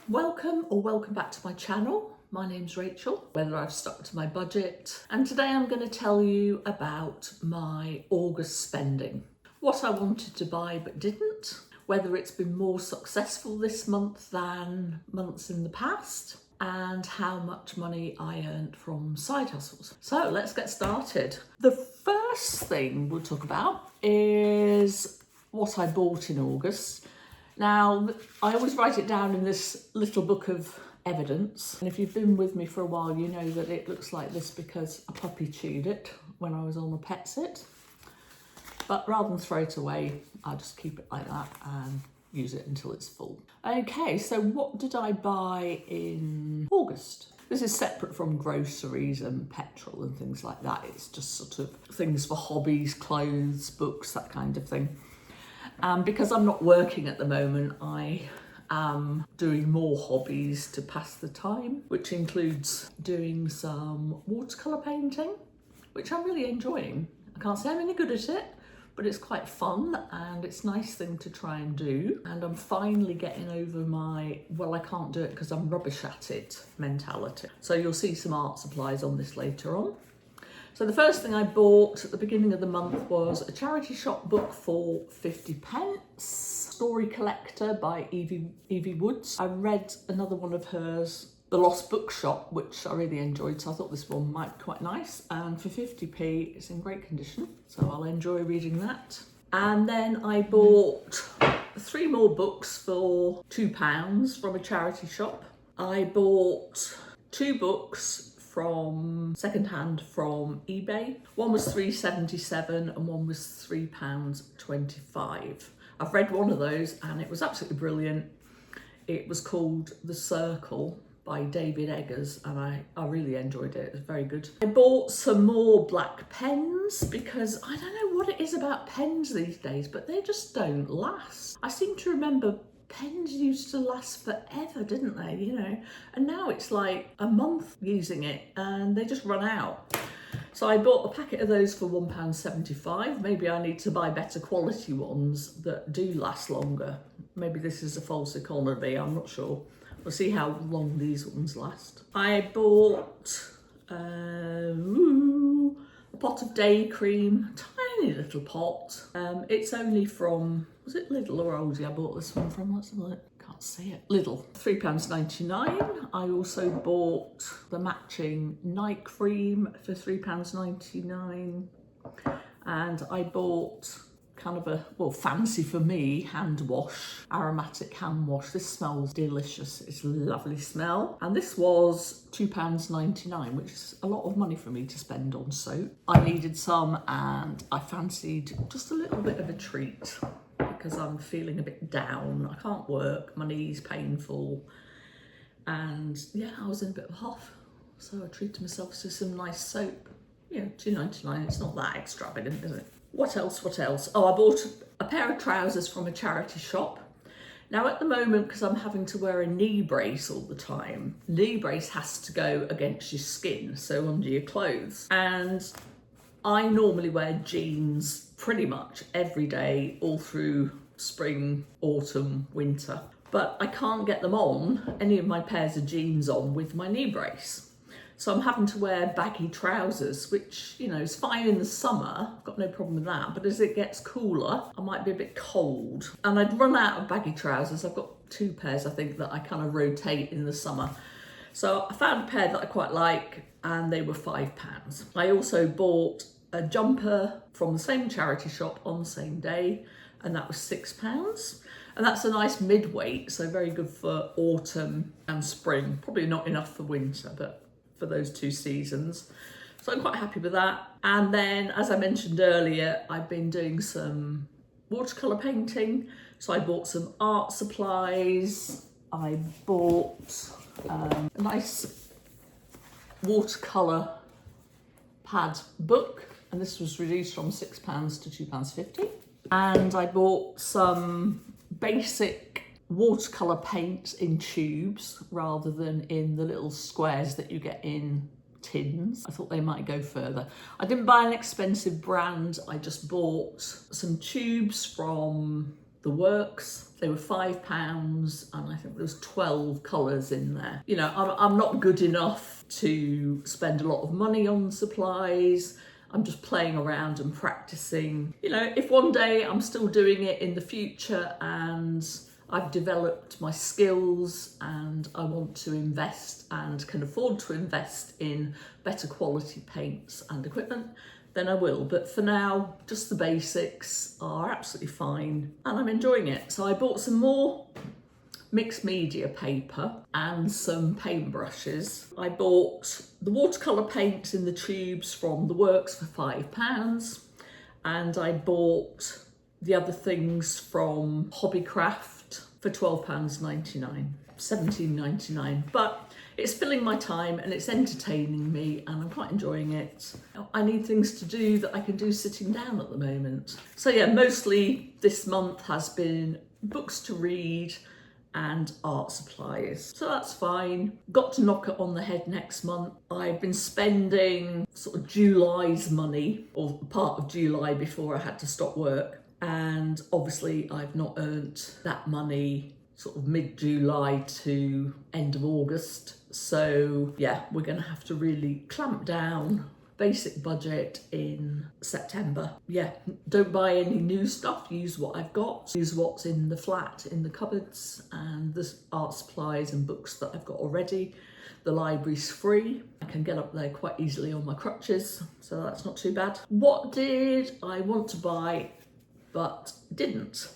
Welcome back to my channel. My name's Rachel, whether I've stuck to my budget, and today I'm going to tell you about my August spending. What I wanted to buy but didn't, whether it's been more successful this month than months in the past, and how much money I earned from side hustles. So let's get started. The first thing we'll talk about is what I bought in August. Now, I always write it down in this little book of evidence. And if you've been with me for a while, you know that it looks like this because a puppy chewed it when I was on the pet sit. But rather than throw it away, I'll just keep it like that and use it until it's full. Okay, so what did I buy in August? This is separate from groceries and petrol and things like that. It's just sort of things for hobbies, clothes, books, that kind of thing. Because I'm not working at the moment, I am doing more hobbies to pass the time, which includes doing some watercolour painting, which I'm really enjoying. I can't say I'm any good at it, but it's quite fun and it's a nice thing to try and do. And I'm finally getting over my, well, I can't do it because I'm rubbish at it mentality. So you'll see some art supplies on this later on. So the first thing I bought at the beginning of the month was a charity shop book for 50p, Story Collector by Evie Woods. I read another one of hers, The Lost Bookshop, which I really enjoyed, so I thought this one might be quite nice. And for 50p, it's in great condition, so I'll enjoy reading that. And then I bought 3 more books for £2 from a charity shop. I bought 2 books from secondhand from eBay. One was £3.77 and one was £3.25. I've read one of those and it was absolutely brilliant. It was called The Circle by David Eggers and I really enjoyed it. It was very good. I bought some more black pens because I don't know what it is about pens these days, but they just don't last. I seem to remember pens used to last forever, didn't they? You know, and now it's like a month using it and they just run out. So I bought a packet of those for £1.75. Maybe I need to buy better quality ones that do last longer. Maybe this is a false economy, I'm not sure. We'll see how long these ones last. I bought a pot of day cream, tiny little pot. It's only from, was it Lidl or Aldi I bought this one from? Let's have a look. Can't see it. Lidl. £3.99. I also bought the matching night cream for £3.99. And I bought kind of a, well, fancy for me, hand wash, aromatic hand wash. This smells delicious. It's a lovely smell. And this was £2.99, which is a lot of money for me to spend on soap. I needed some and I fancied just a little bit of a treat because I'm feeling a bit down. I can't work, my knee's painful. And yeah, I was in a bit of a huff. So I treated myself to some nice soap. Yeah, £2.99, it's not that extravagant, is it? What else? Oh, I bought a pair of trousers from a charity shop. Now at the moment, because I'm having to wear a knee brace all the time, knee brace has to go against your skin, so under your clothes. And I normally wear jeans pretty much every day, all through spring, autumn, winter. But I can't get them on, any of my pairs of jeans on with my knee brace. So I'm having to wear baggy trousers, which, you know, is fine in the summer. I've got no problem with that. But as it gets cooler, I might be a bit cold. And I'd run out of baggy trousers. I've got 2 pairs, I think, that I kind of rotate in the summer. So I found a pair that I quite like and they were £5. I also bought a jumper from the same charity shop on the same day and that was £6. And that's a nice mid-weight, so very good for autumn and spring. Probably not enough for winter, but for those 2 seasons. So I'm quite happy with that. And then, as I mentioned earlier, I've been doing some watercolour painting. So I bought some art supplies. I bought a nice watercolour pad book. And this was reduced from £6 to £2.50. And I bought some basic watercolour paints in tubes rather than in the little squares that you get in tins. I thought they might go further. I didn't buy an expensive brand. I just bought some tubes from the works. They were £5 and I think there was 12 colours in there. You know, I'm not good enough to spend a lot of money on supplies. I'm just playing around and practicing. You know, if one day I'm still doing it in the future and I've developed my skills and I want to invest and can afford to invest in better quality paints and equipment, then I will. But for now, just the basics are absolutely fine and I'm enjoying it. So I bought some more mixed media paper and some paintbrushes. I bought the watercolour paints in the tubes from the works for £5 and I bought the other things from Hobbycraft for £12.99, £17.99. But it's filling my time and it's entertaining me and I'm quite enjoying it. I need things to do that I can do sitting down at the moment. So yeah, mostly this month has been books to read and art supplies. So that's fine. Got to knock it on the head next month. I've been spending sort of July's money, or part of July before I had to stop work. And obviously I've not earned that money sort of mid-July to end of August. So yeah, we're gonna have to really clamp down basic budget in September. Yeah, don't buy any new stuff, use what I've got, use what's in the flat, in the cupboards, and the art supplies and books that I've got already. The library's free. I can get up there quite easily on my crutches, so that's not too bad. What did I want to buy but didn't?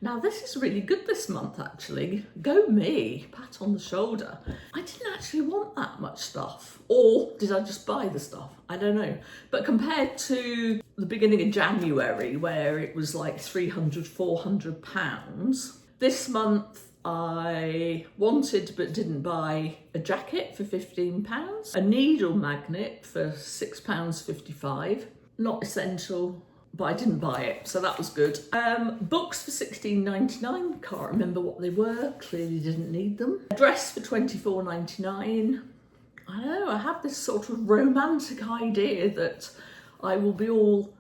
Now this is really good this month actually. Go me, pat on the shoulder. I didn't actually want that much stuff. Or did I just buy the stuff? I don't know. But compared to the beginning of January where it was like £300, £400, this month I wanted but didn't buy a jacket for £15, a needle magnet for £6.55, not essential, but I didn't buy it, so that was good. Books for £16.99, can't remember what they were, clearly didn't need them. A dress for £24.99. I don't know, I have this sort of romantic idea that I will be all,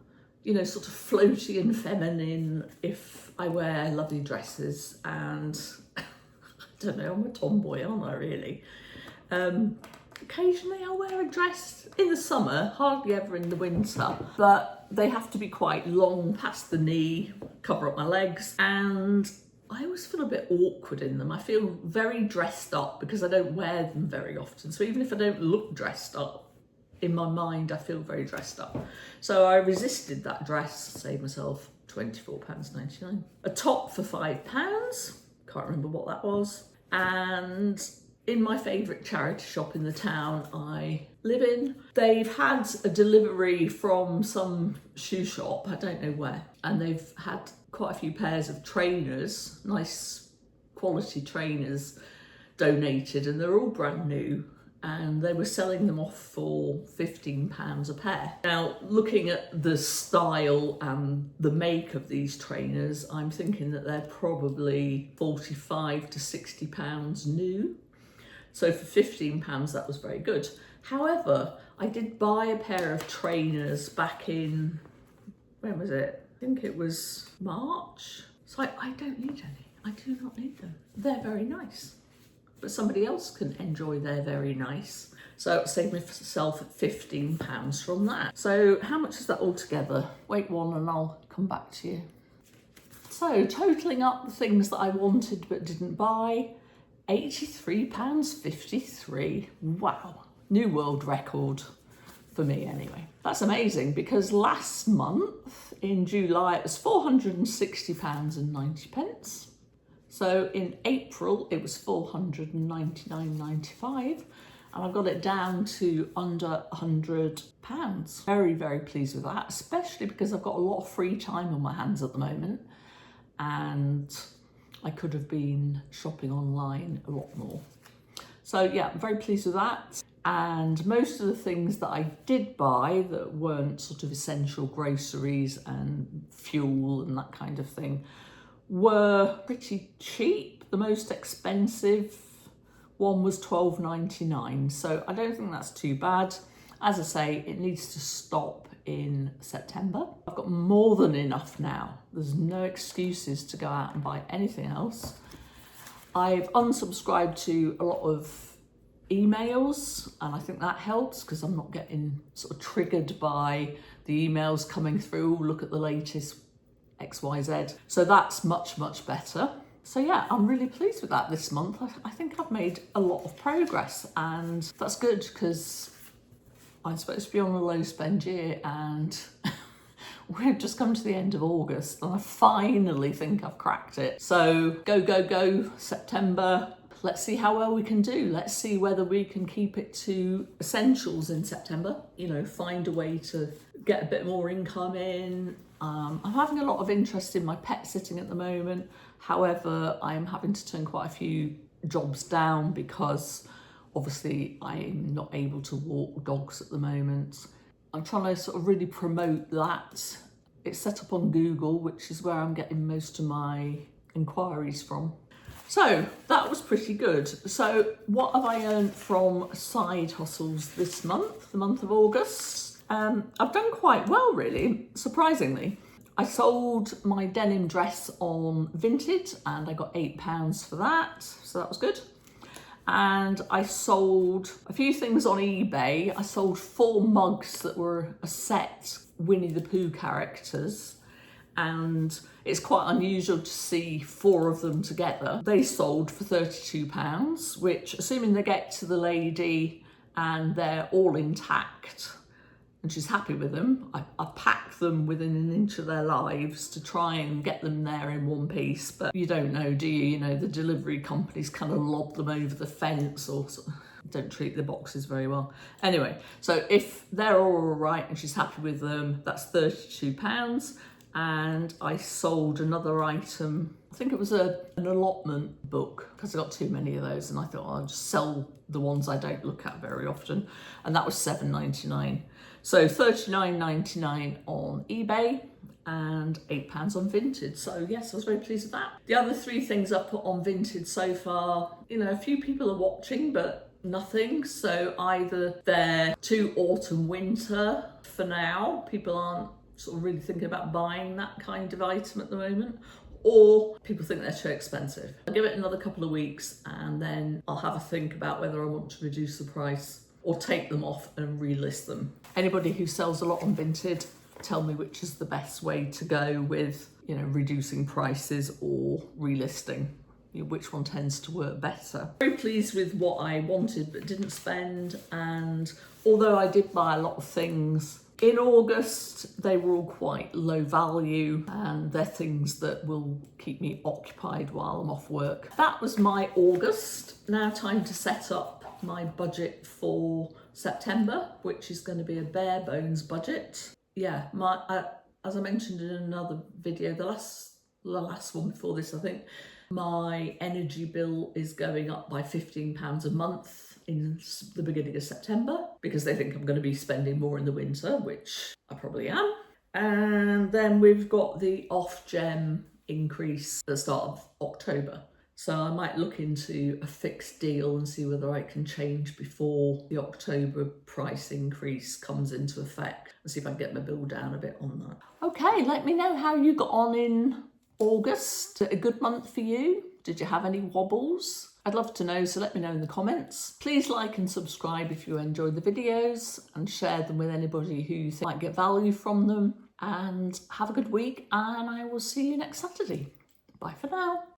you know, sort of floaty and feminine if I wear lovely dresses, and I don't know, I'm a tomboy, aren't I really? Occasionally I'll wear a dress in the summer, hardly ever in the winter, but they have to be quite long past the knee, cover up my legs, and I always feel a bit awkward in them. I feel very dressed up because I don't wear them very often. So even if I don't look dressed up, in my mind I feel very dressed up. So I resisted that dress, saved myself £24.99. A top for £5, can't remember what that was. And in my favourite charity shop in the town I live in, they've had a delivery from some shoe shop, I don't know where, and they've had quite a few pairs of trainers, nice quality trainers donated, and they're all brand new, and they were selling them off for £15 a pair. Now, looking at the style and the make of these trainers, I'm thinking that they're probably £45 to £60 new. So for £15, that was very good. However, I did buy a pair of trainers back in, when was it? I think it was March. So I don't need any. I do not need them. They're very nice. But somebody else can enjoy their very nice. So I saved myself £15 from that. So how much is that altogether? Wait one and I'll come back to you. So totalling up the things that I wanted but didn't buy, £83.53. Wow, new world record for me anyway. That's amazing because last month in July it was £460.90. So in April it was £499.95 and I got it down to under £100. Very, very pleased with that, especially because I've got a lot of free time on my hands at the moment and I could have been shopping online a lot more. So yeah, I'm very pleased with that. And most of the things that I did buy that weren't sort of essential groceries and fuel and that kind of thing were pretty cheap. The most expensive one was £12.99. So I don't think that's too bad. As I say, it needs to stop in September. I've got more than enough now. There's no excuses to go out and buy anything else. I've unsubscribed to a lot of emails, and I think that helps because I'm not getting sort of triggered by the emails coming through, look at the latest XYZ. So that's much, much better. So yeah, I'm really pleased with that this month. I think I've made a lot of progress, and that's good because I'm supposed to be on a low spend year, and we've just come to the end of August and I finally think I've cracked it. So go, September. Let's see how well we can do. Let's see whether we can keep it to essentials in September. You know, find a way to get a bit more income in. I'm having a lot of interest in my pet sitting at the moment. However, I'm having to turn quite a few jobs down because obviously I'm not able to walk dogs at the moment. I'm trying to sort of really promote that. It's set up on Google, which is where I'm getting most of my inquiries from. So that was pretty good. So what have I earned from side hustles this month, the month of August? I've done quite well, really, surprisingly. I sold my denim dress on Vinted and I got £8 for that, so that was good. And I sold a few things on eBay. I sold 4 mugs that were a set Winnie the Pooh characters, and it's quite unusual to see 4 of them together. They sold for £32, which, assuming they get to the lady and they're all intact and she's happy with them, I packed them within an inch of their lives to try and get them there in one piece. But you don't know, do you? You know, the delivery companies kind of lob them over the fence or don't treat the boxes very well. Anyway, so if they're all right and she's happy with them, that's £32. And I sold another item. I think it was an allotment book because I got too many of those, and I thought I'll just sell the ones I don't look at very often, and that was £7.99. So £39.99 on eBay and £8 on Vinted. So yes, I was very pleased with that. The other 3 things I put on Vinted so far, you know, a few people are watching, but nothing. So either they're too autumn winter for now, people aren't sort of really thinking about buying that kind of item at the moment, or people think they're too expensive. I'll give it another couple of weeks and then I'll have a think about whether I want to reduce the price or take them off and relist them. Anybody who sells a lot on Vinted, tell me which is the best way to go with, you know, reducing prices or relisting. You know, which one tends to work better. Very pleased with what I wanted but didn't spend, and although I did buy a lot of things in August, they were all quite low value and they're things that will keep me occupied while I'm off work. That was my August. Now time to set up my budget for September, which is going to be a bare bones budget. Yeah, as I mentioned in another video, the last one before this, I think, my energy bill is going up by £15 a month in the beginning of September because they think I'm going to be spending more in the winter, which I probably am. And then we've got the off-gem increase at the start of October. So I might look into a fixed deal and see whether I can change before the October price increase comes into effect and see if I can get my bill down a bit on that. Okay, let me know how you got on in August. A good month for you? Did you have any wobbles? I'd love to know, so let me know in the comments. Please like and subscribe if you enjoyed the videos and share them with anybody who might get value from them. And have a good week, and I will see you next Saturday. Bye for now.